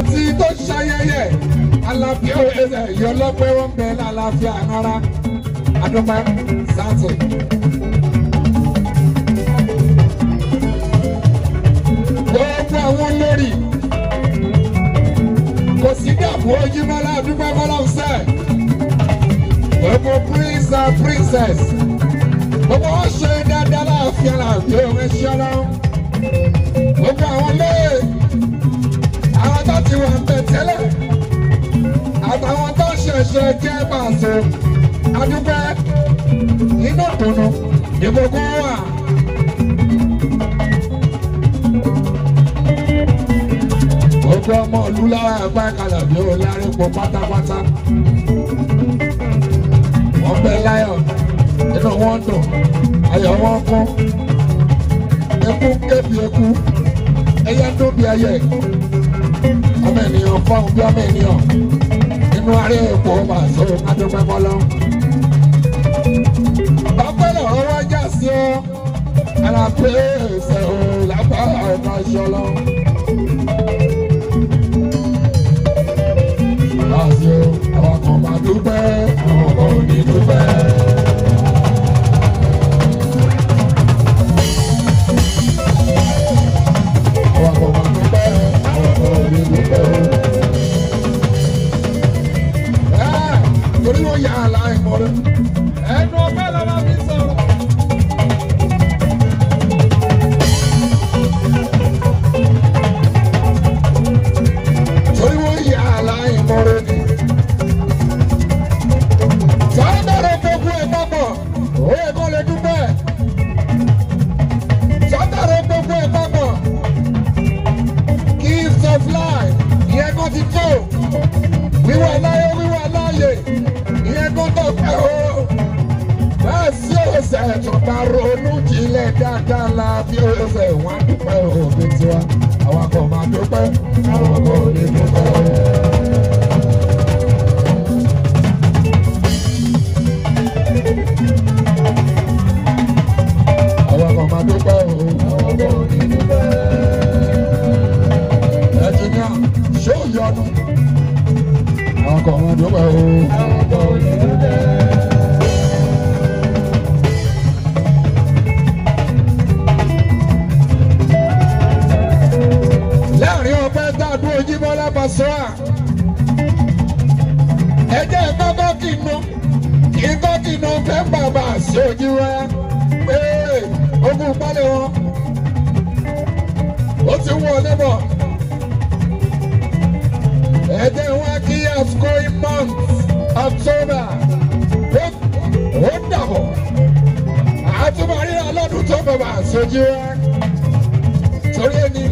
tí tó ṣayẹyẹ àlàáfíà ẹsẹ̀ ìyọlọ́pẹ́ wọn bẹ lálàáfíà rárá adúpẹ́ sáàtì. gbogbo àwọn olórí kò sí dàbò ojúmọ́lá adúpẹ́ fọlọ́sẹ̀ gbogbo prince and princess gbogbo wọn ṣe dáadáa láàfin àlàáfíà òun ẹṣẹ́ ọlọ́run gbogbo àwọn lóye àwọn tó ti wà ń bẹ tẹ́lẹ̀ àtàwọn tó ṣẹ̀ṣẹ̀ jẹ́ pàṣẹ adúpẹ́ nínú ìdùnnú ìbùkún wà. gbogbo ọmọ ìlú lára ẹ̀gbá Kàlàbí ò lárí pọ̀ pátápátá wọ́n bẹ láyọ̀ nínú wọn dùn ayọ̀ wọn kún eku kébi eku ẹyẹ tó bí ẹyẹ ọmọ ènìyàn fọ́n bí ọmọ ènìyàn nínú àárẹ̀ èkó bá so adúpẹ́ fọlọ́. ọpẹ́ lọ́rọ̀ wá já sí ọ alápẹ́ ẹsẹ̀ ò lápá ọmọ ìṣọlọ. báṣọ àwọn kan máa dúpẹ́ àwọn kan ò ní dúpẹ́. torí wọ́n yà á láì mọ́ rẹ̀. ẹnu ọpẹ́ lọ́wọ́ mi sọ̀rọ̀. torí wọ́n yà á láì mọ́ rẹ̀ ni. sọ́dọ̀rọ̀ gbogbo ẹ̀ papọ̀ òye kọ́ lè dúpẹ́. sọ́dọ̀rọ̀ gbogbo ẹ̀ papọ̀ gift of life ìyẹn kan ti tó wíwà láyé wíwà láyé ìyẹn kan tó fẹ́ o. bẹ́ẹ̀ sí ọ̀sẹ̀ tó bá ronú jinlẹ̀ dáadáa la bí ọ̀sẹ̀ wọn dúpẹ́ òbí tiwa àwọn akọ̀ máa dúpẹ́ àwọn akọ̀ òbí dúpẹ́. àwọn akọ̀ máa dúpẹ́ àwọn akọ̀ òbí dúpẹ́. ẹ̀jìnìá ṣé ò yọnu àwọn akọ̀ máa dúpẹ́ o àwọn akọ̀ òbí dúpẹ́. láàrin ọpẹ́ dàdú Ojúbọ́lá Pasuma ẹjẹ kọ́kọ́ kìnnú fẹ́ bàbá sí ojú wa pé ogun pálẹ̀ wọn ó ti wọlé bọ̀ ẹjẹ wọn kí outgoing month October ó dàbọ̀ àtúbọ̀ ríra lọ́dún tó bàbá sí ojú wa torí ẹni.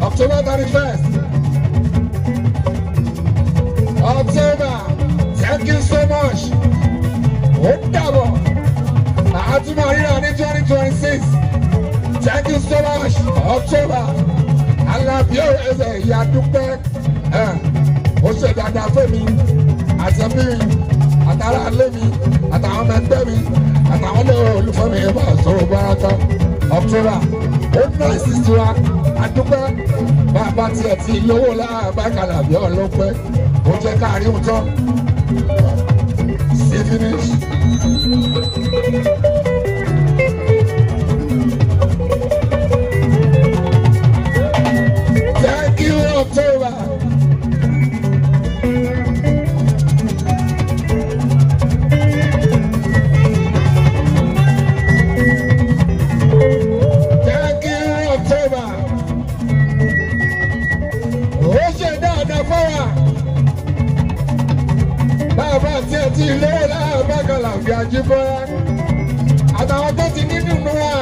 October 31st. October, thank you so much. Ó dàbọ̀. Àtúmọ̀ ríra ní 2026. Thank you so much. October. Alábí ẹsẹ̀ ìyá dúpẹ́. Ó ṣe dáadáa fún mi. Àtẹ̀mí mi. Àtàrà alẹ́ mi. Àtàwọn ọmọ ẹgbẹ́ mi. Àtàwọn olùfẹ́ mi bá sọ̀rọ̀ bára tán. October. Ó ná ìsísí wa. Adúpẹ́ bàbá tiẹ̀ ti lówó láàbá Kàlàbí ọlọ́pẹ́ ó jẹ́ káàrí ohun tán sí finish. Thank you October. Ti lówó láàbá Kàlàbí Ajíbọ́lá àtàwọn tó ti nínú nù wá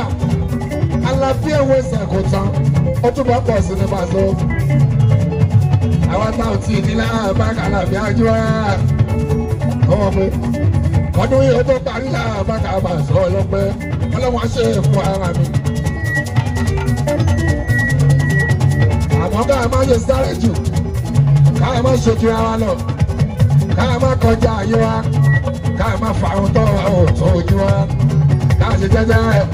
Alábí ẹ̀wọ̀ ẹsẹ̀ kò tán ó túbọ̀ pọ̀ sí ní pàṣẹ. àwọn táwọn ti ní láàbá Kàlàbí Ajíbọ́lá ọmọ pé ọdún yìí ó tó parí láàbá Kàlàbí àṣọ ọlọ́pẹ́ ọlọ́wọ́n ṣe é fún ara mi. àmọ́ ká má ṣe sáré jù ká má ṣe ju ara lọ. Ká má kọjá ayé wa, ká má fa ohun tó wà ó tó ojú wa, ká ṣe jẹ́jẹ́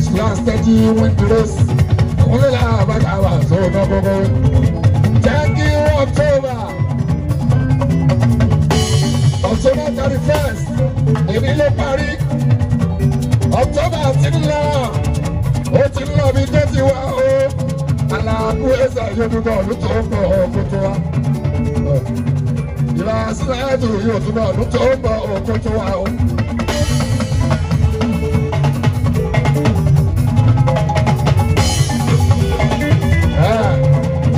slow steady win the race. Òun lè la bàtà wà tó gbogbo. Jẹ́ kí wọ́n October 31st èmi ló parí October ti ń lọ ó ti ń lọ bí tó ti wá o aláàbò ẹ̀sà Yorùbá ọdún tó ń bọ̀ ọkọ̀ tó wá ìlà síláàdù yóò tún bọ̀ ọdún tó ń bọ̀ ọkọ̀ tó wá o.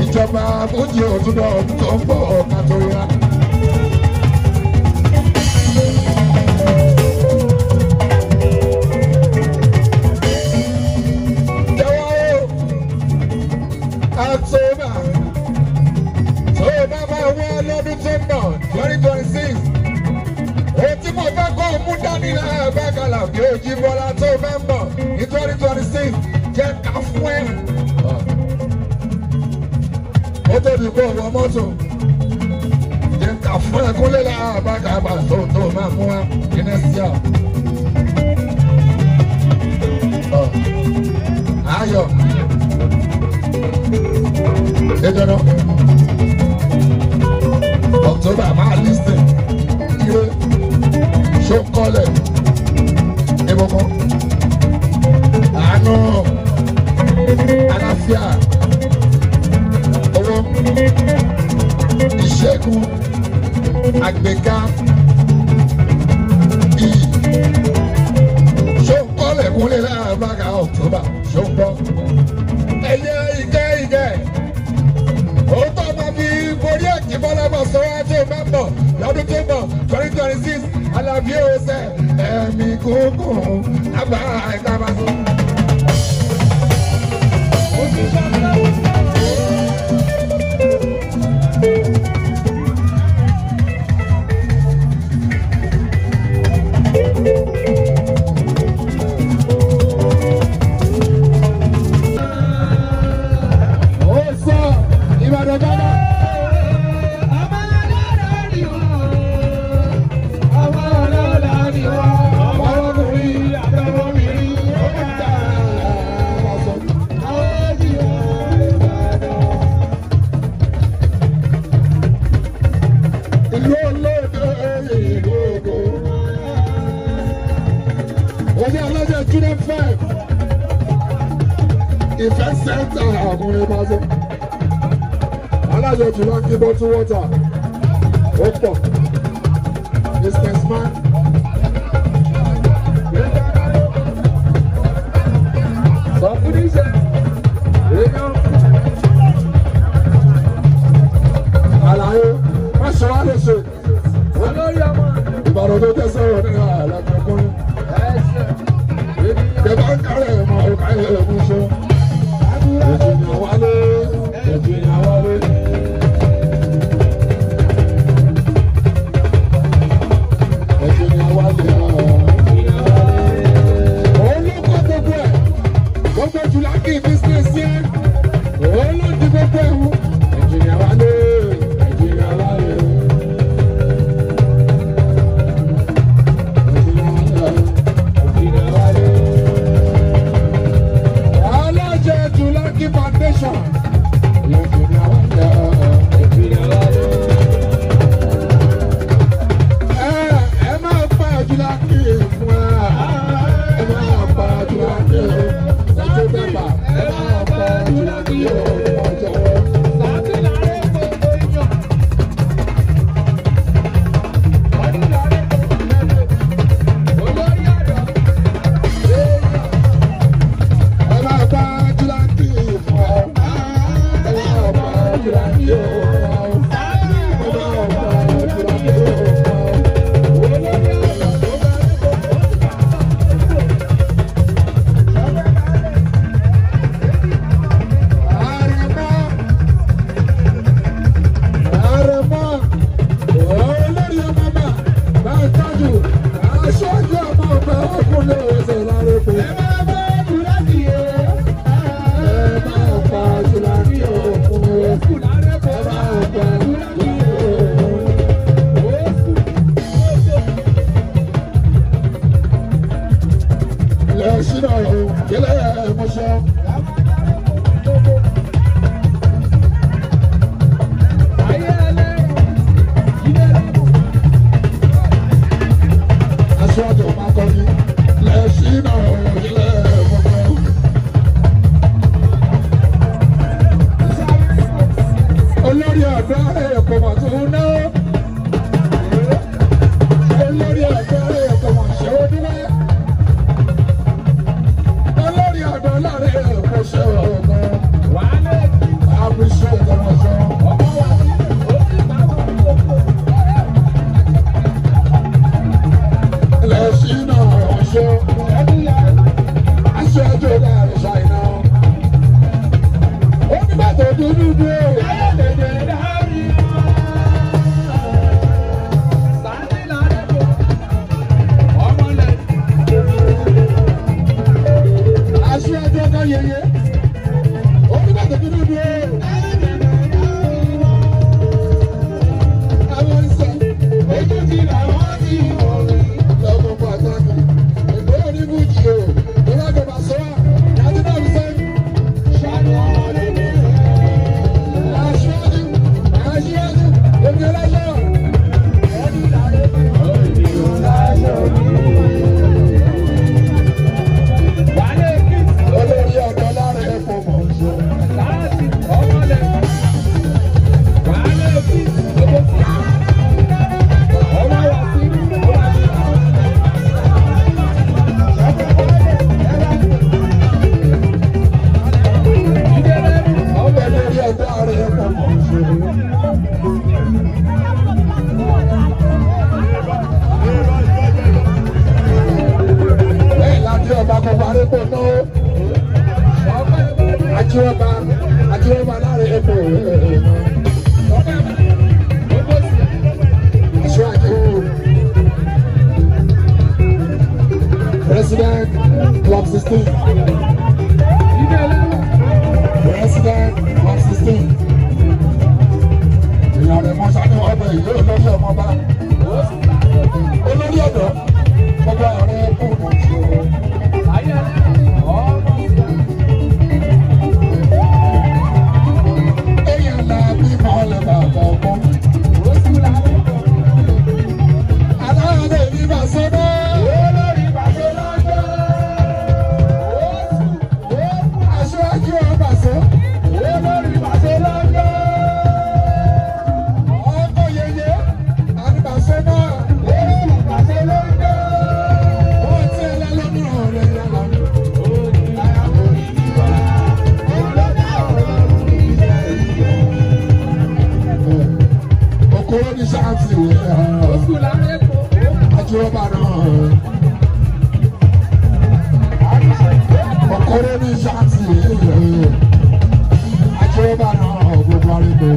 Ìjọba àbújì òtún bọ̀ ọdún tó ń bọ̀ ọkọ̀ tó yá. October tó o bá máa wá lọ́dún tó ń bọ̀ 2026 ohun tí mo fẹ́ kó o mú dání náà bá kàlà bí ojú bọ́lá tó o bá ń bọ̀ ní 2026 jẹ́ ká fún ẹ̀. ó tóbi kó o wọ mọ́tò jẹ́ ká fún ẹ̀ kúnlẹ̀ náà bá kàlà tó o máa mú wa ní next year. Ayọ̀. Ejọ́nà October máa listen ire ṣókọ́lẹ̀ ìbùkún àánú àlàáfíà owó ìṣẹ́gun àgbéká iyì ṣókọ́lẹ̀ kúnlẹ̀ láàbàkà October ṣókọ́ ẹ̀yẹ ìgẹ́. Òótọ́ máa fi borí ẹ̀jẹ̀ bọ́lá bọ̀ sọ́wọ́ tó bá ń bọ̀ lọ́dún tó bọ̀ 2026 Alábí ọ̀sẹ̀ ẹ̀mí gúngùn àgbà ẹ̀ka bá sọ. Ìfẹ́ sẹ́ńtà ọkùnrin máa sọ. Alájọ jùlọ kí bọ́tú wọ́tà ó pọ̀. Mr. Smart. Sọ fún iṣẹ́. Àlàyé má ṣe wá lè ṣe. Ìbàdàn tó tẹ́ sọ̀rọ̀ nínú àlàkùnkùn. Ìbá ń kárẹ̀ ẹ̀mọ́ ọ̀ká ẹ̀mú ṣe. Virginia Wale, Virginia Wale. Virginia Wale. Òun ló kọ́ gbogbo ẹ̀. Gbogbo Jùlákì business yẹn. Òun ló di gbogbo ẹ̀ mú. Virginia Wale, Virginia Wale. Virginia ọ̀dọ́ ẹ̀kọ́ mọ̀ tó ń ná. Olórí ọ̀dọ́ ẹ̀kọ́ mọ̀ ṣe ó dúró. Olórí ọ̀dọ́ láàrin ẹ̀kọ́ ṣe ọ̀gá. Wàhálà àbúṣe ọ̀gá ṣe. Lẹ́sìn náà ṣe. Aṣáájú láàrin ṣàìná. Ó ní bàtà dúdú dé. Aṣáájú ọkọ yẹyẹ. Ó ní bàtà dúdú dé. Àwọn ìṣe ojú ti làwọn ti wọ̀ mí. Lọ́gbọ̀n pàtàkì. Ìgbóhùn ní Bùjì o. Ìwádìí sọ́wọ́. Yàtí náà fi sẹ́yìn. Ṣáàlù ọmọdé mi. Aṣáájú. Aṣáájú. Èmi ọlọ́yọ̀. Ẹni láyé. Òní ọláyọ̀ mi. Wálé kí. Olórí ọ̀dọ́ lára ẹ̀fọ́ mọ̀ ń sọ. Láti ọmọlẹ̀. Wálé kí. Ọmọ wa sí. Olórí ọ̀dọ́ lára ẹ̀fọ́ mọ̀ ń sọ. Lẹ́yìn láti ọba kan parí pò náà. Ajíọba lára ẹ̀fọ́ aṣáájú. President Club 16. President Club 16. Ìyá rẹ̀ mọ́ sáré ọbẹ̀ yìí olórí ọmọba. Olórí ọ̀dọ́ ọba rẹ̀ kò mọ̀ sí o. Èèyàn náà bí mọ́lẹ̀ bàbá ọmọ. Aláàbẹ̀ ní Bàṣọ́dọ̀. Olórí Bàṣọ́dọ̀. Aṣáájú ọ̀bàṣọ́. Olórí Bàṣọ́dọ̀. Ọkọ̀ yẹyẹ àti Bàṣọ́dọ̀. Olórí Bàṣọ́dọ̀. Wọ́n ti ẹlẹ́ lọ́nà ọ̀rẹ́ yàrá. Okoro ní sáàtì Ajíọba náà. Okoro ní sáàtì Ajíọba náà gbogbo àrègbè.